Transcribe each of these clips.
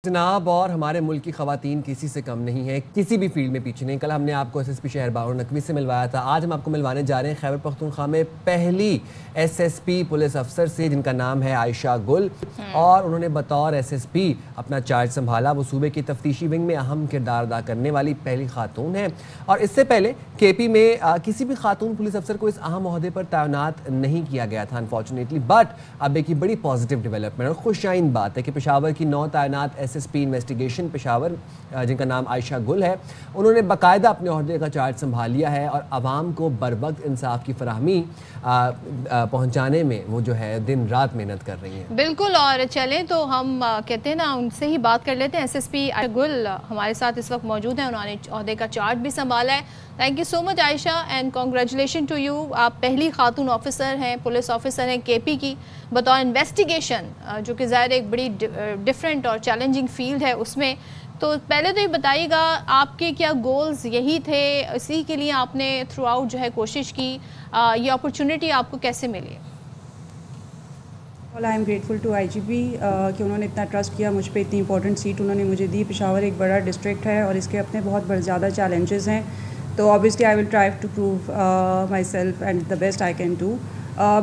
جناب اور ہمارے ملک کی خواتین کسی سے کم نہیں ہیں، کسی بھی فیلڈ میں پیچھے نہیں۔ کل ہم نے آپ کو ایس ایس پی شہر باور نقوی سے ملوایا تھا، آج ہم آپ کو ملوانے جا رہے ہیں خیبر پختونخوا میں پہلی ایس ایس پی پولیس افسر سے، جن کا نام ہے عائشہ گل، اور انہوں نے بطور ایس ایس پی اپنا چارج سنبھالا۔ وہ صوبے کی تفتیشی ونگ میں اہم کردار ادا کرنے والی پہلی خاتون ہیں، اور اس سے پہلے کے پی میں کسی بھی خاتون پولیس افسر کو اس اہم عہدے پر تعینات نہیں کیا گیا تھا انفارچونیٹلی۔ بٹ اب ایک بڑی پازیٹیو ڈیولپمنٹ اور خوش آئند بات ہے کہ پشاور کی نو تعینات S S P investigation Peshawar, جن کا نام عائشہ گل ہے، انہوں نے باقاعدہ اپنے عہدے کا چارج سنبھال لیا ہے، اور عوام کو بروقت انصاف کی فراہمی پہنچانے میں وہ جو ہے دن رات محنت کر رہی ہیں۔ بالکل، اور چلیں تو ہم کہتے ہیں نا ان سے ہی بات کر لیتے ہیں۔ ایس ایس پی عائشہ گل ہمارے ساتھ اس وقت موجود ہیں، انہوں نے عہدے کا چارج بھی سنبھالا ہے۔ Thank you so much Ayesha, and congratulation to you. آپ پہلی خاتون آفیسر ہیں، پولیس آفیسر ہیں کے پی کی، بطور انویسٹیگیشن، جو کہ ظاہر ایک بڑی ڈفرینٹ اور چیلنجنگ فیلڈ ہے اس میں۔ تو پہلے تو یہ بتائیے گا آپ کے کیا گولز یہی تھے، اسی کے لیے آپ نے تھرو آؤٹ جو ہے کوشش کی، یہ اپرچونٹی آپ کو کیسے ملی؟ آئی ایم گریٹفل ٹو آئی جی پی کہ انہوں نے اتنا ٹرسٹ کیا مجھ پہ، اتنی امپورٹنٹ سیٹ انہوں نے مجھے دی۔ پشاور ایک بڑا ڈسٹرکٹ ہے اور اس کے اپنے بہت زیادہ چیلنجز ہیں، تو obviously I will try to prove myself and the best I can do۔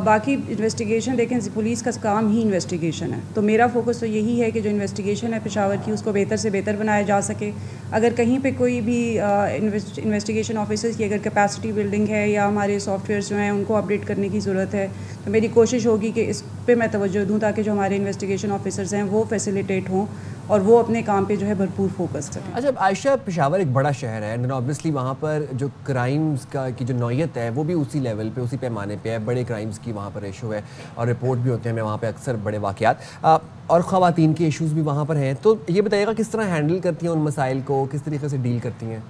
باقی انویسٹیگیشن دیکھیں، پولیس کا کام ہی انویسٹیگیشن ہے، تو میرا فوکس تو یہی ہے کہ جو انویسٹیگیشن ہے پشاور کی، اس کو بہتر سے بہتر بنایا جا سکے۔ اگر کہیں پہ کوئی بھی انویسٹیگیشن آفیسرز کی اگر کیپیسٹی بلڈنگ ہے یا ہمارے سافٹ ویئرس جو ہیں ان کو اپڈیٹ کرنے کی ضرورت ہے، تو میری کوشش ہوگی کہ اس پہ میں توجہ دوں تاکہ جو ہمارے انویسٹیگیشن آفیسرز ہیں وہ فیسیلیٹیٹ ہوں اور وہ اپنے کام پہ جو ہے بھرپور فوکس کریں۔ اچھا عائشہ، پشاور ایک بڑا شہر ہے، اینڈ اوبویسلی وہاں پر جو کرائمز کی جو نوعیت ہے وہ بھی اسی لیول پہ، اسی پیمانے پہ ہے، بڑے کرائمز کی وہاں پر ایشو ہے اور رپورٹ بھی ہوتے ہیں وہاں پہ اکثر بڑے واقعات، اور خواتین کے ایشوز بھی وہاں پر ہیں۔ تو یہ بتائیے گا کس طرح ہینڈل کرتی ہیں ان مسائل کو، کس طریقے سے ڈیل کرتی ہیں؟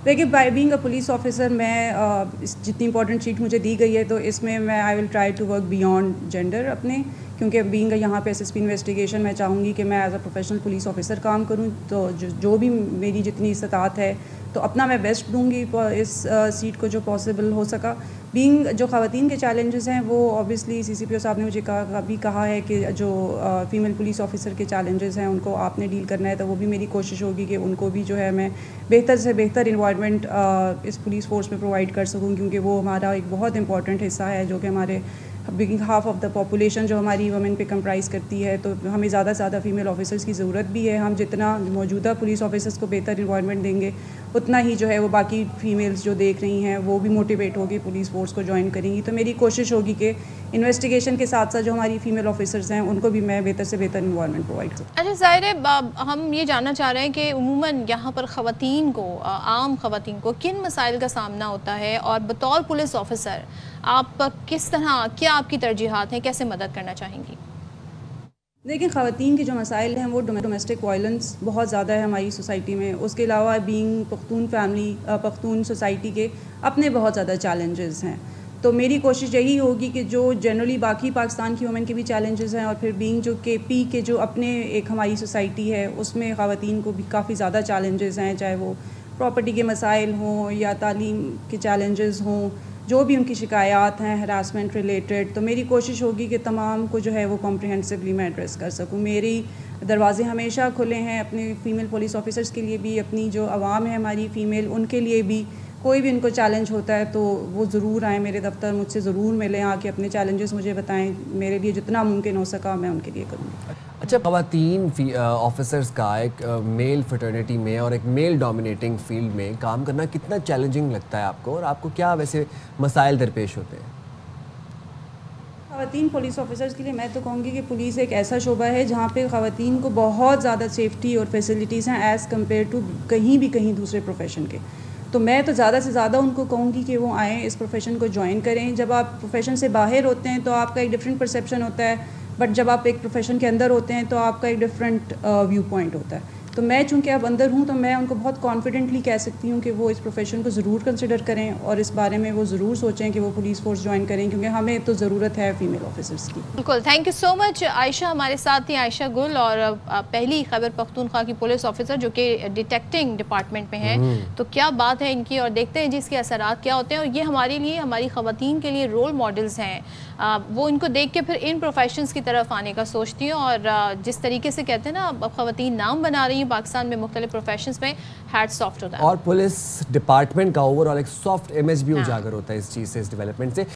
دیکھیے، by being a police officer, میں جتنی امپورٹنٹ سیٹ مجھے دی گئی ہے تو اس میں I will try to work beyond gender اپنے، کیونکہ بینگ یہاں پہ ایس ایس پی انویسٹیگیشن میں چاہوں گی کہ میں as a professional police officer کام کروں، تو جو بھی میری جتنی استطاعت ہے تو اپنا میں بیسٹ دوں گی اس سیٹ کو جو پاسبل ہو سکا۔ بینگ جو خواتین کے چیلنجز ہیں وہ اوبیسلی سی سی پی او صاحب نے مجھے کہا ہے کہ جو فیمیل پولیس آفیسر کے چیلنجز ہیں ان کو آپ نے ڈیل کرنا ہے، تو وہ بھی میری کوشش ہوگی کہ ان کو بھی جو ہے میں بہتر سے بہتر انوائرمنٹ اس پولیس فورس میں پرووائڈ کر سکوں، کیونکہ وہ ہمارا ایک بہت امپورٹنٹ حصہ ہے، جو کہ ہمارے big half of the population جو ہماری وومن پہ کمپرائز کرتی ہے، تو ہمیں زیادہ سے زیادہ فیمیل آفیسرس کی ضرورت بھی ہے۔ ہم جتنا موجودہ پولیس آفیسرس کو بہتر انوائرمنٹ دیں گے، اتنا ہی جو ہے وہ باقی فیمیلز جو دیکھ رہی ہیں وہ بھی موٹیویٹ ہوگی پولیس فورس کو جوائن کریں گی۔ تو میری کوشش ہوگی کہ انویسٹیگیشن کے ساتھ ساتھ جو ہماری فیمیل آفیسرز ہیں ان کو بھی میں بہتر سے بہتر انوائرمنٹ پرووائڈ کروں۔ اچھا ظاہر ہے، ہم یہ جاننا چاہ رہے ہیں کہ عموماً یہاں پر خواتین کو، عام خواتین کو کن مسائل کا سامنا ہوتا ہے، اور بطور پولیس آفیسر آپ کس طرح، کیا آپ کی ترجیحات ہیں، کیسے مدد کرنا چاہیں گی؟ دیکھیں، خواتین کے جو مسائل ہیں وہ ڈومیسٹک وائلنس بہت زیادہ ہے ہماری سوسائٹی میں، اس کے علاوہ being Pakhtun family, Pakhtun society کے اپنے بہت زیادہ چیلنجز ہیں، تو میری کوشش یہی ہوگی کہ جو جنرلی باقی پاکستان کی وومن کے بھی چیلنجز ہیں، اور پھر بینگ جو کے پی کے جو اپنے ایک ہماری سوسائٹی ہے اس میں خواتین کو بھی کافی زیادہ چیلنجز ہیں، چاہے وہ پراپرٹی کے مسائل ہوں یا تعلیم کے چیلنجز ہوں، جو بھی ان کی شکایات ہیں ہراسمنٹ ریلیٹڈ، تو میری کوشش ہوگی کہ تمام کو جو ہے وہ کمپریہنسولی میں ایڈریس کر سکوں۔ میری دروازے ہمیشہ کھلے ہیں اپنے فیمیل پولیس آفیسرز کے لیے بھی، اپنی جو عوام ہے ہماری فیمیل ان کے لیے بھی، کوئی بھی ان کو چیلنج ہوتا ہے تو وہ ضرور آئیں میرے دفتر، مجھ سے ضرور ملیں، آ کے اپنے چیلنجز مجھے بتائیں، میرے لیے جتنا ممکن ہو سکا میں ان کے لیے کروں گی۔ اچھا، خواتین آفیسرز کا ایک میل فرٹرنیٹی میں اور ایک میل ڈومینیٹنگ فیلڈ میں کام کرنا کتنا چیلنجنگ لگتا ہے آپ کو، اور آپ کو کیا ویسے مسائل درپیش ہوتے ہیں؟ خواتین پولیس آفیسرز کے لیے میں تو کہوں گی کہ پولیس ایک ایسا شعبہ ہے جہاں پہ خواتین کو بہت زیادہ سیفٹی اور فیسلٹیز ہیں ایز کمپیئر ٹو کہیں دوسرے پروفیشن کے، تو میں تو زیادہ سے زیادہ ان کو کہوں گی کہ وہ آئیں، اس پروفیشن کو جوائن کریں۔ جب آپ پروفیشن سے باہر ہوتے ہیں تو آپ کا ایک ڈفرینٹ پرسیپشن ہوتا ہے، بٹ جب آپ ایک پروفیشن کے اندر ہوتے ہیں تو آپ کا ایک ڈفرینٹ ویو پوائنٹ ہوتا ہے۔ تو میں چونکہ اب اندر ہوں تو میں ان کو بہت کانفیڈنٹلی کہہ سکتی ہوں کہ وہ اس پروفیشن کو ضرور کنسیڈر کریں اور اس بارے میں وہ ضرور سوچیں کہ وہ پولیس فورس جوائن کریں، کیونکہ ہمیں تو ضرورت ہے فیمیل آفیسرس کی۔ بالکل، تھینک یو سو مچ عائشہ، ہمارے ساتھ تھی عائشہ گل، اور پہلی خیبر پختونخوا کی پولیس آفیسر جو کہ ڈیٹیکٹنگ ڈپارٹمنٹ میں ہیں، تو کیا بات ہے ان کی، اور دیکھتے ہیں جس کے اثرات کیا ہوتے ہیں، اور یہ ہمارے لیے، ہماری خواتین کے لیے رول ماڈلز ہیں۔ وہ ان کو دیکھ کے پھر ان پروفیشنز کی طرف آنے کا سوچتی ہیں، اور جس طریقے سے کہتے ہیں نا اب خواتین نام بنا رہی ہیں پاکستان میں مختلف پروفیشنز میں، ہیٹس آف ٹو دیم. اور پولیس ڈپارٹمنٹ کا اوور آل ایک سافٹ امیج بھی اجاگر ہوتا ہے اس چیز سے، اس ڈیولپمنٹ سے.